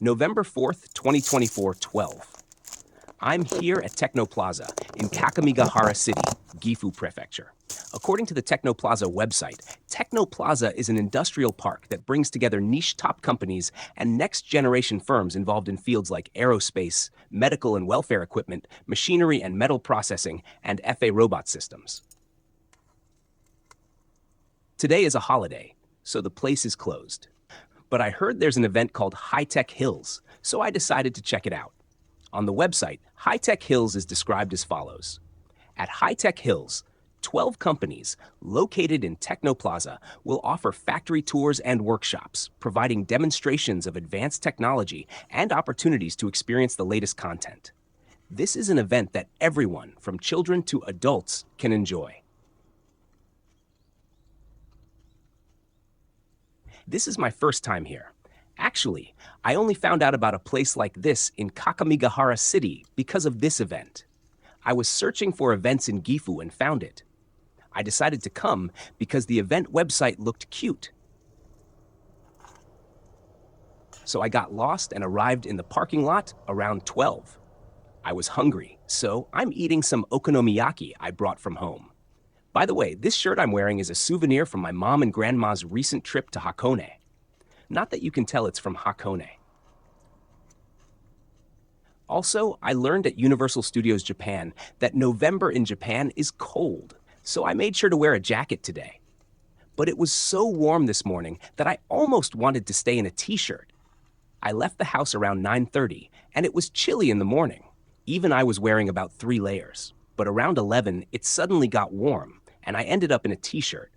November 4th, 2024, 12. I'm here at Technoplaza in Kakamigahara City, Gifu Prefecture. According to the Technoplaza website, Technoplaza is an industrial park that brings together niche top companies and next-generation firms involved in fields like aerospace, medical and welfare equipment, machinery and metal processing, and FA robot systems. Today is a holiday, so the place is closed. But I heard there's an event called High Tech Hills, so I decided to check it out. On the website, High Tech Hills is described as follows. At High Tech Hills, 12 companies located in Technoplaza will offer factory tours and workshops, providing demonstrations of advanced technology and opportunities to experience the latest content. This is an event that everyone, from children to adults, can enjoy. This is my first time here. Actually, I only found out about a place like this in Kakamigahara City because of this event. I was searching for events in Gifu and found it. I decided to come because the event website looked cute. So I got lost and arrived in the parking lot around 12. I was hungry, so I'm eating some okonomiyaki I brought from home. By the way, this shirt I'm wearing is a souvenir from my mom and grandma's recent trip to Hakone. Not that you can tell it's from Hakone. Also, I learned at Universal Studios Japan that November in Japan is cold, so I made sure to wear a jacket today. But it was so warm this morning that I almost wanted to stay in a t-shirt. I left the house around 9:30, and it was chilly in the morning. Even I was wearing about 3 layers. But around 11, it suddenly got warm, and I ended up in a t-shirt.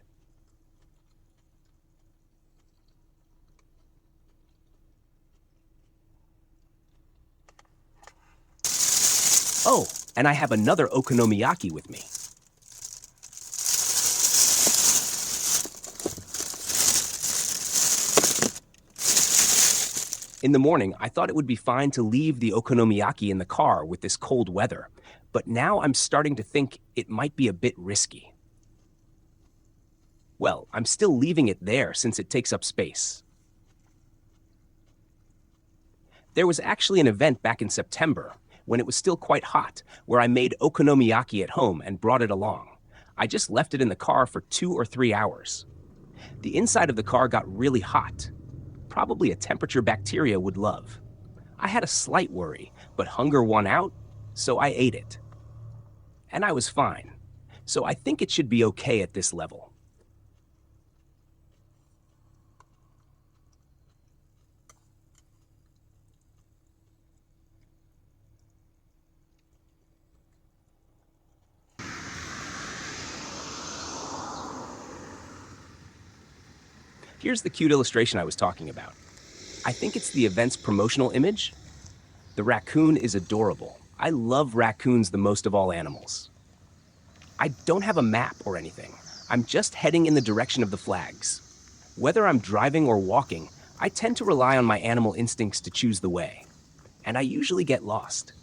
Oh, and I have another okonomiyaki with me. In the morning, I thought it would be fine to leave the okonomiyaki in the car with this cold weather, but now I'm starting to think it might be a bit risky. Well, I'm still leaving it there since it takes up space. There was actually an event back in September, when it was still quite hot, where I made okonomiyaki at home and brought it along. I just left it in the car for 2 or 3 hours. The inside of the car got really hot. Probably a temperature bacteria would love. I had a slight worry, but hunger won out, so I ate it. And I was fine, so I think it should be okay at this level. Here's the cute illustration I was talking about. I think it's the event's promotional image. The raccoon is adorable. I love raccoons the most of all animals. I don't have a map or anything. I'm just heading in the direction of the flags. Whether I'm driving or walking, I tend to rely on my animal instincts to choose the way. And I usually get lost.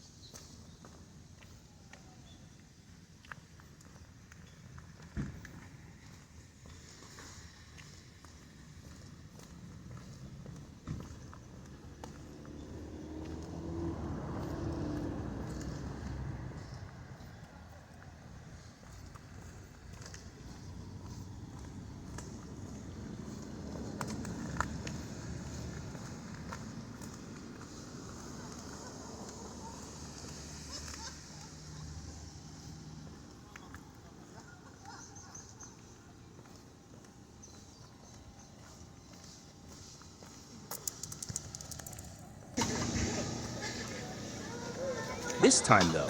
This time, though,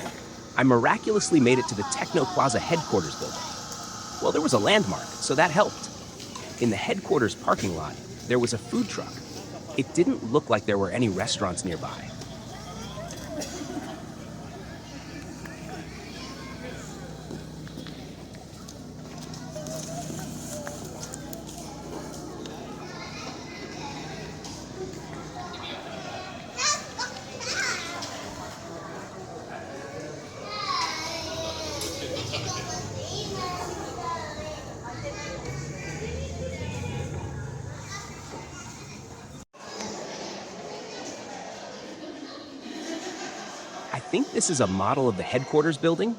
I miraculously made it to the Technoplaza headquarters building. Well, there was a landmark, so that helped. In the headquarters parking lot, there was a food truck. It didn't look like there were any restaurants nearby. think this is a model of the headquarters building.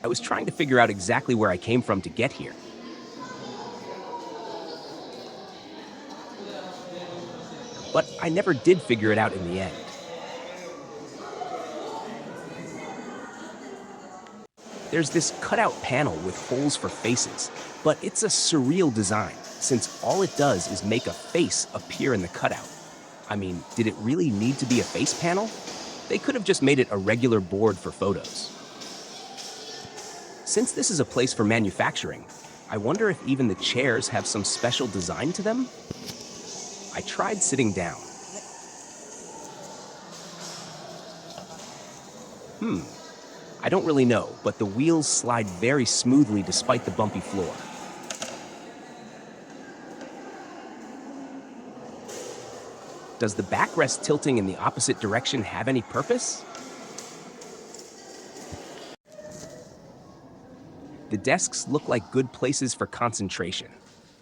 I was trying to figure out exactly where I came from to get here. But I never did figure it out in the end. There's this cutout panel with holes for faces, but it's a surreal design since all it does is make a face appear in the cutout. I mean, did it really need to be a face panel? They could have just made it a regular board for photos. Since this is a place for manufacturing, I wonder if even the chairs have some special design to them? I tried sitting down. I don't really know, but the wheels slide very smoothly despite the bumpy floor. Does the backrest tilting in the opposite direction have any purpose? The desks look like good places for concentration.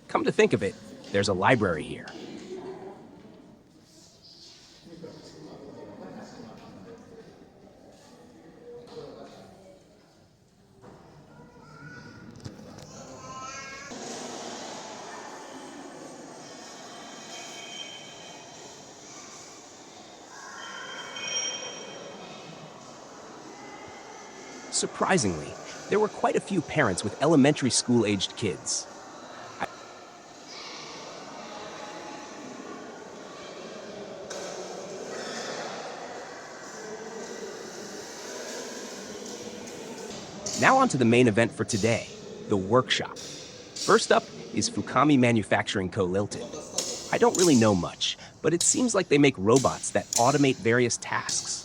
Come to think of it, there's a library here. Surprisingly, there were quite a few parents with elementary school-aged kids. Now on to the main event for today, the workshop. First up is Fukami Manufacturing Co. Ltd. I don't really know much, but it seems like they make robots that automate various tasks.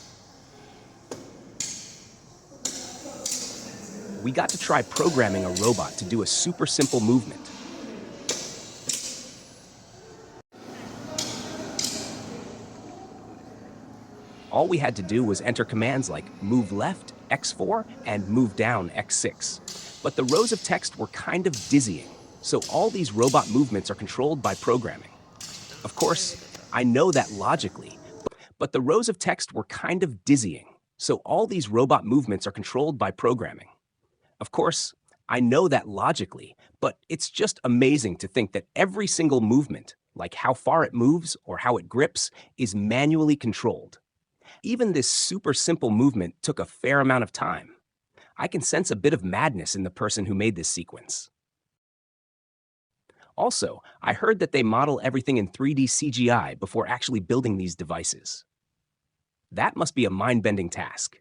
We got to try programming a robot to do a super simple movement. All we had to do was enter commands like move left, X4, and move down, X6. But the rows of text were kind of dizzying, so all these robot movements are controlled by programming. Of course, I know that logically, but the rows of text were kind of dizzying, so all these robot movements are controlled by programming. Of course, I know that logically, but it's just amazing to think that every single movement, like how far it moves or how it grips, is manually controlled. Even this super simple movement took a fair amount of time. I can sense a bit of madness in the person who made this sequence. Also, I heard that they model everything in 3D CGI before actually building these devices. That must be a mind-bending task.